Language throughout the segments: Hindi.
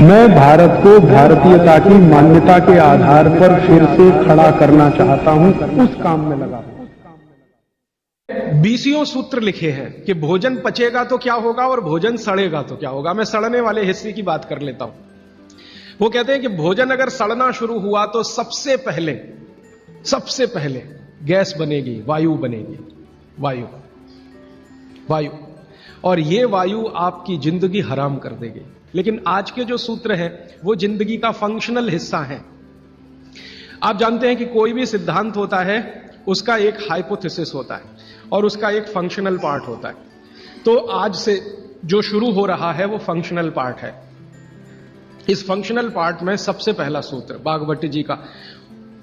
मैं भारत को भारतीयता की मान्यता के आधार पर फिर से खड़ा करना चाहता हूं, उस काम में लगा हूं। 20 सूत्र लिखे हैं कि भोजन पचेगा तो क्या होगा और भोजन सड़ेगा तो क्या होगा। मैं सड़ने वाले हिस्से की बात कर लेता हूं। वो कहते हैं कि भोजन अगर सड़ना शुरू हुआ तो सबसे पहले गैस बनेगी, वायु बनेगी, वायु, और ये वायु आपकी जिंदगी हराम कर देगी। लेकिन आज के जो सूत्र हैं वो जिंदगी का फंक्शनल हिस्सा है। आप जानते हैं कि कोई भी सिद्धांत होता है उसका एक हाइपोथेसिस होता है और उसका एक फंक्शनल पार्ट होता है। तो आज से जो शुरू हो रहा है वो फंक्शनल पार्ट है। इस फंक्शनल पार्ट में सबसे पहला सूत्र बागभट्ट जी का।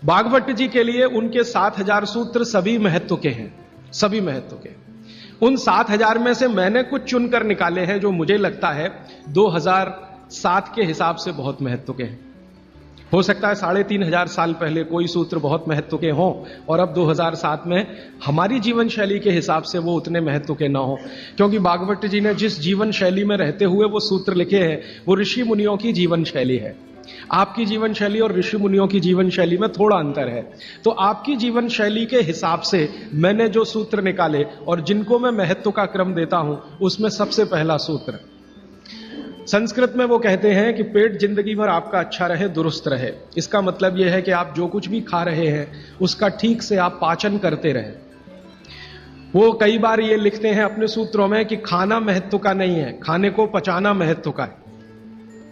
बागभट्ट जी के लिए उनके 7000 सूत्र सभी महत्व के हैं, सभी महत्व के। उन 7000 में से मैंने कुछ चुनकर निकाले हैं जो मुझे लगता है 2007 के हिसाब से बहुत महत्व के हैं। हो सकता है 3500 साल पहले कोई सूत्र बहुत महत्व के हों और अब 2007 में हमारी जीवन शैली के हिसाब से वो उतने महत्व के ना हो, क्योंकि बागभट्ट जी ने जिस जीवन शैली में रहते हुए वो सूत्र लिखे हैं वो ऋषि मुनियों की जीवन शैली है। आपकी जीवन शैली और ऋषि मुनियों की जीवन शैली में थोड़ा अंतर है। तो आपकी जीवन शैली के हिसाब से मैंने जो सूत्र निकाले और जिनको मैं महत्व का क्रम देता हूं उसमें सबसे पहला सूत्र, संस्कृत में वो कहते हैं कि पेट जिंदगी भर आपका अच्छा रहे, दुरुस्त रहे। इसका मतलब यह है कि आप जो कुछ भी खा रहे हैं उसका ठीक से आप पाचन करते रहे। वो कई बार ये लिखते हैं अपने सूत्रों में कि खाना महत्व का नहीं है, खाने को पचाना महत्व का है।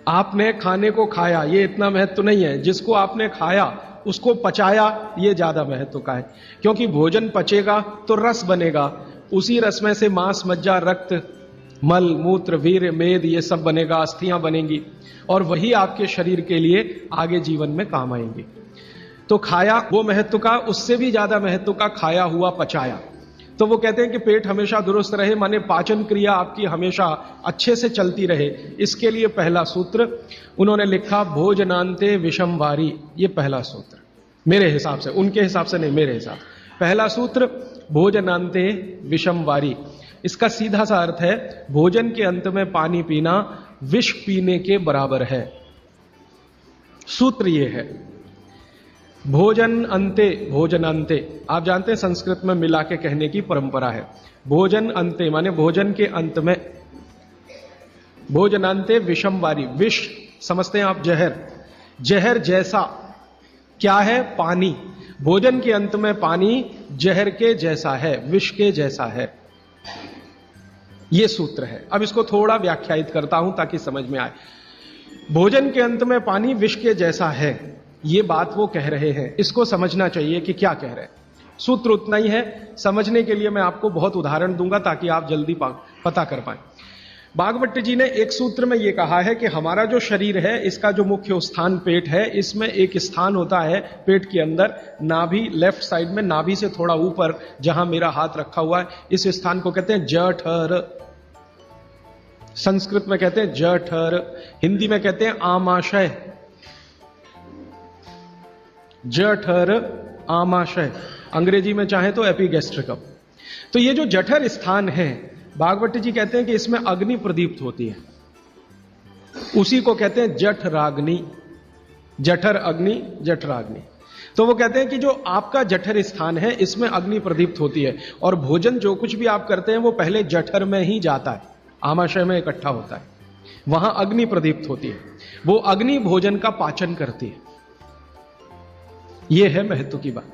आपने खाने को खाया ये इतना महत्व नहीं है, जिसको आपने खाया उसको पचाया ये ज्यादा महत्व का है। क्योंकि भोजन पचेगा तो रस बनेगा, उसी रस में से मांस, मज्जा, रक्त, मल, मूत्र, वीर्य, मेद ये सब बनेगा, अस्थियां बनेंगी और वही आपके शरीर के लिए आगे जीवन में काम आएंगी। तो खाया वो महत्व का, उससे भी ज्यादा महत्व का खाया हुआ पचाया। तो वो कहते हैं कि पेट हमेशा दुरुस्त रहे, माने पाचन क्रिया आपकी हमेशा अच्छे से चलती रहे। इसके लिए पहला सूत्र उन्होंने लिखा भोजनांते विषम वारी। ये पहला सूत्र मेरे हिसाब से, उनके हिसाब से नहीं, मेरे हिसाब से पहला सूत्र भोजनांते विषम वारी। इसका सीधा सा अर्थ है भोजन के अंत में पानी पीना विष पीने के बराबर है। सूत्र ये है भोजन अंते, भोजनांते। आप जानते हैं संस्कृत में मिला के कहने की परंपरा है। भोजन अंते माने भोजन के अंत में, भोजनांते विषम वारी। विष समझते हैं आप, जहर, जहर जैसा क्या है? पानी। भोजन के अंत में पानी जहर के जैसा है, विष के जैसा है। यह सूत्र है। अब इसको थोड़ा व्याख्यायित करता हूं ताकि समझ में आए। भोजन के अंत में पानी विष के जैसा है, ये बात वो कह रहे हैं। इसको समझना चाहिए कि क्या कह रहे हैं। सूत्र उतना ही है, समझने के लिए मैं आपको बहुत उदाहरण दूंगा ताकि आप जल्दी पता कर पाए। बागभट्ट जी ने एक सूत्र में ये कहा है कि हमारा जो शरीर है इसका जो मुख्य स्थान पेट है, इसमें एक स्थान होता है पेट के अंदर, नाभि, लेफ्ट साइड में, नाभि से थोड़ा ऊपर जहां मेरा हाथ रखा हुआ है, इस स्थान को कहते हैं जठर। संस्कृत में कहते हैं जठर, हिंदी में कहते हैं आमाशय। जठर, आमाशय, अंग्रेजी में चाहे तो एपिगैस्ट्रिकम। तो ये जो जठर स्थान है, बागभट्ट जी कहते हैं कि इसमें अग्नि प्रदीप्त होती है, उसी को कहते हैं जठराग्नि। जठर अग्नि, जठराग्नि। तो वो कहते हैं कि जो आपका जठर स्थान है इसमें अग्नि प्रदीप्त होती है और भोजन जो कुछ भी आप करते हैं वो पहले जठर में ही जाता है, आमाशय में इकट्ठा होता है, वहां अग्नि प्रदीप्त होती है। वो अग्नि भोजन का पाचन करती है। यह है महत्व की बात।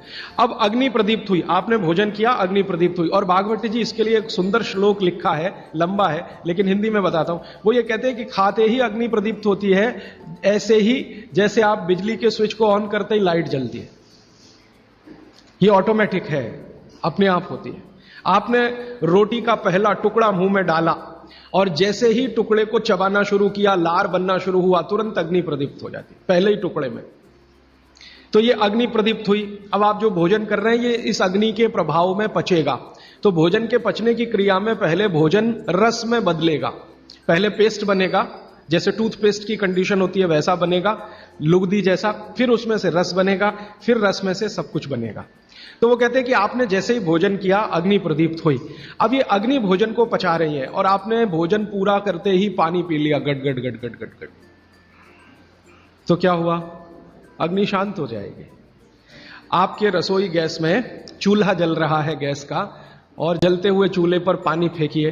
अब अग्नि प्रदीप्त हुई, आपने भोजन किया, अग्नि प्रदीप्त हुई। और बागभट्ट जी इसके लिए एक सुंदर श्लोक लिखा है, लंबा है लेकिन हिंदी में बताता हूं। वो ये कहते हैं कि खाते ही अग्नि प्रदीप्त होती है, ऐसे ही जैसे आप बिजली के स्विच को ऑन करते ही लाइट जलती है। ये ऑटोमेटिक है, अपने आप होती है। आपने रोटी का पहला टुकड़ा मुंह में डाला और जैसे ही टुकड़े को चबाना शुरू किया, लार बनना शुरू हुआ, तुरंत अग्नि प्रदीप्त हो जाती है पहले ही टुकड़े में। तो ये अग्नि प्रदीप्त हुई। अब आप जो भोजन कर रहे हैं ये इस अग्नि के प्रभाव में पचेगा। तो भोजन के पचने की क्रिया में पहले भोजन रस में बदलेगा। पहले पेस्ट बनेगा, जैसे टूथपेस्ट की कंडीशन होती है वैसा बनेगा, लुगदी जैसा। फिर उसमें से रस बनेगा, फिर रस में से सब कुछ बनेगा। तो वो कहते हैं कि आपने जैसे ही भोजन किया अग्नि प्रदीप्त हुई। अब ये अग्नि भोजन को पचा रही है और आपने भोजन पूरा करते ही पानी पी लिया, गट गट गट गट गट गट। तो क्या हुआ? अग्नि शांत हो जाएगी। आपके रसोई गैस में चूल्हा जल रहा है गैस का, और जलते हुए चूल्हे पर पानी फेंकिए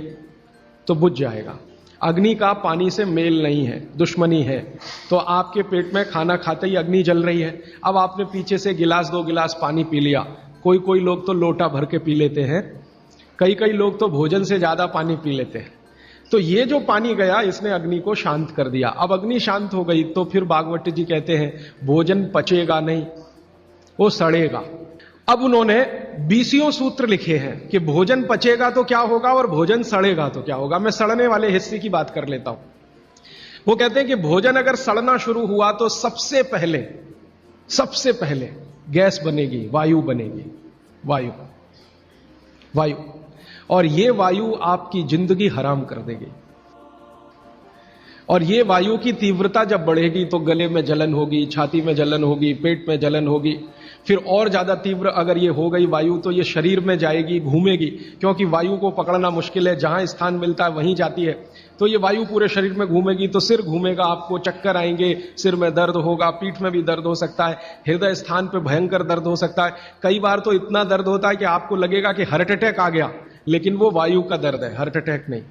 तो बुझ जाएगा। अग्नि का पानी से मेल नहीं है, दुश्मनी है। तो आपके पेट में खाना खाते ही अग्नि जल रही है। अब आपने पीछे से गिलास 2 गिलास पानी पी लिया, कोई लोग तो लोटा भर के पी लेते हैं, कई लोग तो भोजन से ज्यादा पानी पी लेते हैं। तो ये जो पानी गया, इसने अग्नि को शांत कर दिया। अब अग्नि शांत हो गई तो फिर भागवत जी कहते हैं भोजन पचेगा नहीं, वो सड़ेगा। अब उन्होंने 20 सूत्र लिखे हैं कि भोजन पचेगा तो क्या होगा और भोजन सड़ेगा तो क्या होगा। मैं सड़ने वाले हिस्से की बात कर लेता हूं। वो कहते हैं कि भोजन अगर सड़ना शुरू हुआ तो सबसे पहले गैस बनेगी, वायु बनेगी, वायु। और ये वायु आपकी जिंदगी हराम कर देगी। और ये वायु की तीव्रता जब बढ़ेगी तो गले में जलन होगी, छाती में जलन होगी, पेट में जलन होगी। फिर और ज्यादा तीव्र अगर ये हो गई वायु तो ये शरीर में जाएगी, घूमेगी, क्योंकि वायु को पकड़ना मुश्किल है, जहां स्थान मिलता है वहीं जाती है। तो ये वायु पूरे शरीर में घूमेगी तो सिर घूमेगा, आपको चक्कर आएंगे, सिर में दर्द होगा, पीठ में भी दर्द हो सकता है, हृदय स्थान पे भयंकर दर्द हो सकता है। कई बार तो इतना दर्द होता है कि आपको लगेगा कि हार्ट अटैक आ गया, लेकिन वो वायु का दर्द है, हार्ट अटैक नहीं।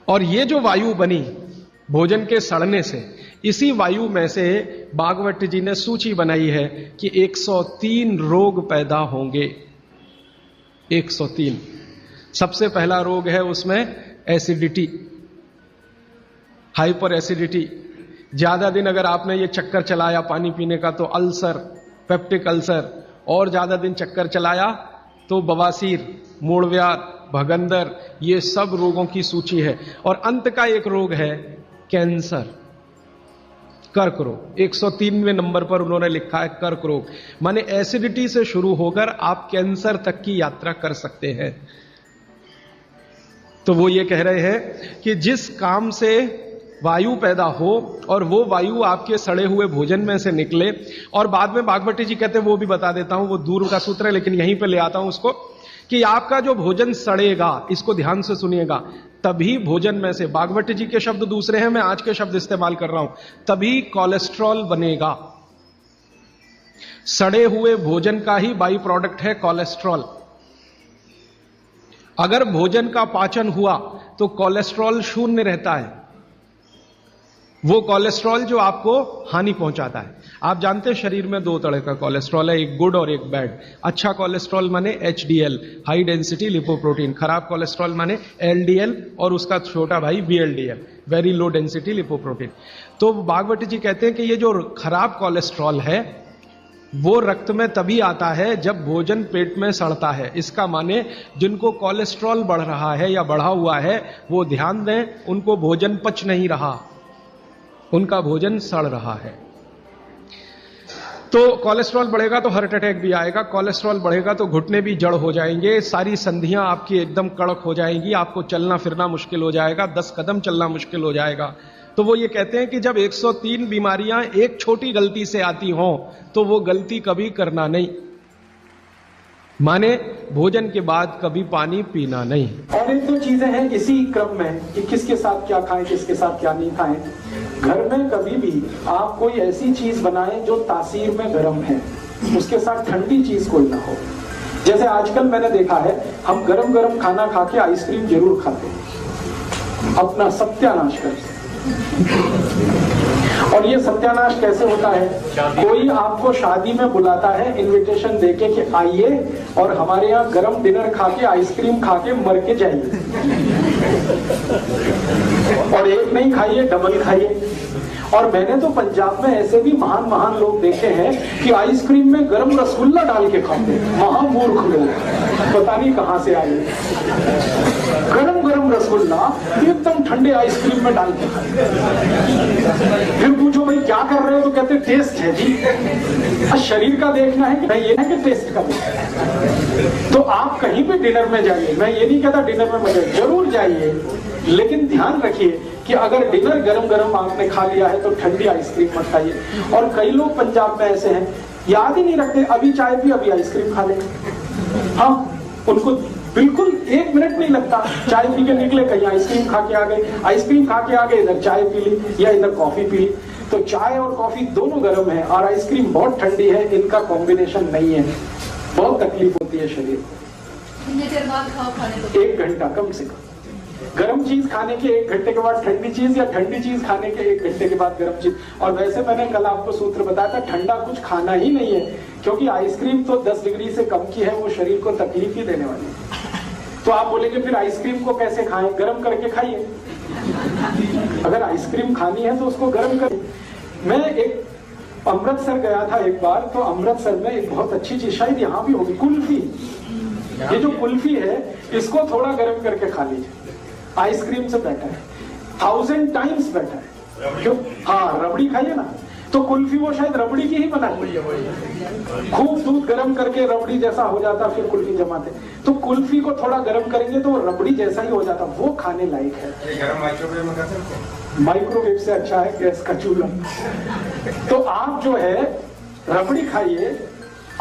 और ये जो वायु बनी भोजन के सड़ने से, इसी वायु में से भागवत जी ने सूची बनाई है कि 103 रोग पैदा होंगे। 103। सबसे पहला रोग है उसमें एसिडिटी, हाइपर एसिडिटी। ज्यादा दिन अगर आपने ये चक्कर चलाया पानी पीने का तो अल्सर, पेप्टिक अल्सर, और ज्यादा दिन चक्कर चलाया तो बवासीर, मूढ़व्याध, भगंदर, ये सब रोगों की सूची है। और अंत का एक रोग है कैंसर, कर्क रोग। 103वें नंबर पर उन्होंने लिखा है कर्क रोग। माने एसिडिटी से शुरू होकर आप कैंसर तक की यात्रा कर सकते हैं। तो वो ये कह रहे हैं कि जिस काम से वायु पैदा हो और वो वायु आपके सड़े हुए भोजन में से निकले, और बाद में भागवती जी कहते हैं, वो भी बता देता हूं, वो दूर का सूत्र है लेकिन यहीं पे ले आता हूं उसको, कि आपका जो भोजन सड़ेगा, इसको ध्यान से सुनिएगा, तभी भोजन में से, भागवती जी के शब्द दूसरे हैं, मैं आज के शब्द इस्तेमाल कर रहा हूं, तभी कोलेस्ट्रॉल बनेगा। सड़े हुए भोजन का ही बाई प्रोडक्ट है कोलेस्ट्रॉल। अगर भोजन का पाचन हुआ तो कोलेस्ट्रॉल शून्य रहता है, वो कोलेस्ट्रॉल जो आपको हानि पहुंचाता है। आप जानते हैं शरीर में 2 तरह का कोलेस्ट्रॉल है, एक गुड और एक बैड। अच्छा कोलेस्ट्रॉल माने HDL, हाई डेंसिटी लिपोप्रोटीन। खराब कोलेस्ट्रॉल माने LDL और उसका छोटा भाई VLDL, very low density lipoprotein. तो भागवती जी कहते हैं कि ये जो खराब कोलेस्ट्रॉल है वो रक्त में तभी आता है जब भोजन पेट में सड़ता है। इसका माने जिनको कोलेस्ट्रॉल बढ़ रहा है या बढ़ा हुआ है वो ध्यान दें, उनको भोजन पच नहीं रहा, उनका भोजन सड़ रहा है। तो कोलेस्ट्रॉल बढ़ेगा तो हार्ट अटैक भी आएगा, कोलेस्ट्रॉल बढ़ेगा तो घुटने भी जड़ हो जाएंगे, सारी संधियां आपकी एकदम कड़क हो जाएंगी, आपको चलना फिरना मुश्किल हो जाएगा, 10 कदम चलना मुश्किल हो जाएगा। तो वो ये कहते हैं कि जब 103 बीमारियां एक छोटी गलती से आती हों तो वो गलती कभी करना नहीं, माने भोजन के बाद कभी पानी पीना नहीं। और 1-2 चीजें हैं इसी क्रम में कि किसके साथ क्या खाएं, किसके साथ क्या नहीं खाएं। घर में कभी भी आप कोई ऐसी चीज बनाएं जो तासीर में गर्म है, उसके साथ ठंडी चीज कोई ना हो। जैसे आजकल मैंने देखा है, हम गरम गरम खाना खा के आइसक्रीम जरूर खाते हैं, अपना सत्यानाश करते। और ये सत्यानाश कैसे होता है? कोई आपको शादी में बुलाता है इनविटेशन देके कि आइए और हमारे यहाँ गरम डिनर खा के आइसक्रीम खा के मर के जाइए, और एक नहीं खाइए, डबल खाइए। और मैंने तो पंजाब में ऐसे भी महान महान लोग देखे हैं कि आइसक्रीम में गरम रसगुल्ला डाल के खाते हैं। महामूर्ख लोग, पता नहीं कहां से आए। गरम गरम रसगुल्ला एकदम ठंडे आइसक्रीम में डाल के खाते। फिर पूछो भाई क्या कर रहे हो, तो कहते टेस्ट है जी। शरीर का देखना है कि नहीं, ये है कि टेस्ट का देखना है। तो आप कहीं भी डिनर में जाइए, मैं ये नहीं कहता डिनर में मजे, जरूर जाइए, लेकिन ध्यान रखिए कि अगर डिनर गरम गरम आपने खा लिया है तो ठंडी आइसक्रीम मत खाइए। और कई लोग पंजाब में ऐसे हैं, याद ही नहीं रखते, अभी चाय पी अभी आइसक्रीम खा ले। हाँ, उनको बिल्कुल 1 मिनट नहीं लगता, चाय पी के निकले कहीं आइसक्रीम खा के आ गए, आइसक्रीम खा के आ गए, इधर चाय पी ली या इधर कॉफी पी ली। तो चाय और कॉफी दोनों गर्म है और आइसक्रीम बहुत ठंडी है, इनका कॉम्बिनेशन नहीं है, बहुत तकलीफ होती है शरीर को। कितनी देर बाद खाओ खाने को? 1 घंटा कम से कम। गर्म चीज खाने के 1 घंटे के बाद ठंडी चीज, या ठंडी चीज खाने के 1 घंटे के बाद गर्म चीज। और वैसे मैंने कल आपको सूत्र बताया था, ठंडा कुछ खाना ही नहीं है, क्योंकि आइसक्रीम तो 10 डिग्री से कम की है, वो शरीर को तकलीफ ही देने वाली है। तो आप बोलेंगे फिर आइसक्रीम को कैसे खाएं? गर्म करके खाइए। अगर आइसक्रीम खानी है तो उसको गर्म करें। मैं एक अमृतसर गया था एक बार, तो अमृतसर में एक बहुत अच्छी चीज, शायद यहाँ भी होगी, कुल्फी। ये जो कुल्फी है इसको थोड़ा गर्म करके खा लीजिए, आइसक्रीम से बेटर है, 1000 टाइम्स बेटर है। क्यों? हाँ, रबड़ी खाइए ना, तो कुल्फी वो शायद रबड़ी की ही बनाई, खूब दूध गर्म करके रबड़ी जैसा हो जाता, फिर कुल्फी जमाते। तो कुल्फी को थोड़ा गर्म करेंगे तो वो रबड़ी जैसा ही हो जाता, वो खाने लायक है। माइक्रोवेव में कर सकते हैं? माइक्रोवेव से अच्छा है गैस का चूल्हा। तो आप जो है रबड़ी खाइए,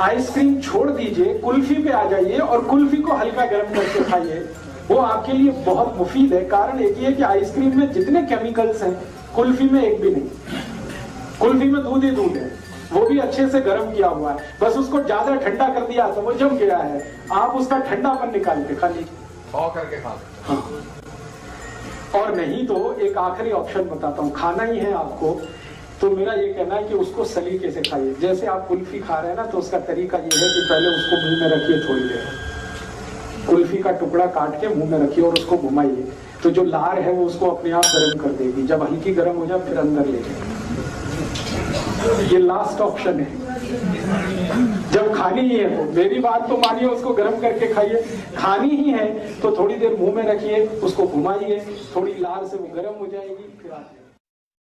आइसक्रीम छोड़ दीजिए, कुल्फी पे आ जाइए और कुल्फी को हल्का गर्म करके खाइए, वो आपके लिए बहुत मुफीद है। कारण एक ही है कि आइसक्रीम में जितने केमिकल्स हैं कुल्फी में एक भी नहीं। कुल्फी में दूध ही दूध है, वो भी अच्छे से गर्म किया हुआ है, बस उसको ज्यादा ठंडा कर दिया तो वो जम गया है। आप उसका ठंडापन निकाल के खा लीजिए, करके खा सकते हैं। हाँ। और नहीं तो एक आखिरी ऑप्शन बताता हूँ, खाना ही है आपको, तो मेरा ये कहना है कि उसको सलीके से खाइए। जैसे आप कुल्फी खा रहे हैं ना, तो उसका तरीका ये है कि पहले उसको मुंह में रखिए, थोड़ी देर कुल्फी का टुकड़ा काट के मुंह में रखिए और उसको घुमाइए, तो जो लार है वो उसको अपने आप गर्म कर देगी। जब हल्की गर्म हो जाए फिर अंदर ले जाए। ये लास्ट ऑप्शन है। जब खानी ही है तो मेरी बात तो मानिए, उसको गर्म करके खाइए। खानी ही है तो थोड़ी देर मुंह में रखिए, उसको घुमाइए, थोड़ी लार से वो गर्म हो जाएगी, फिर आप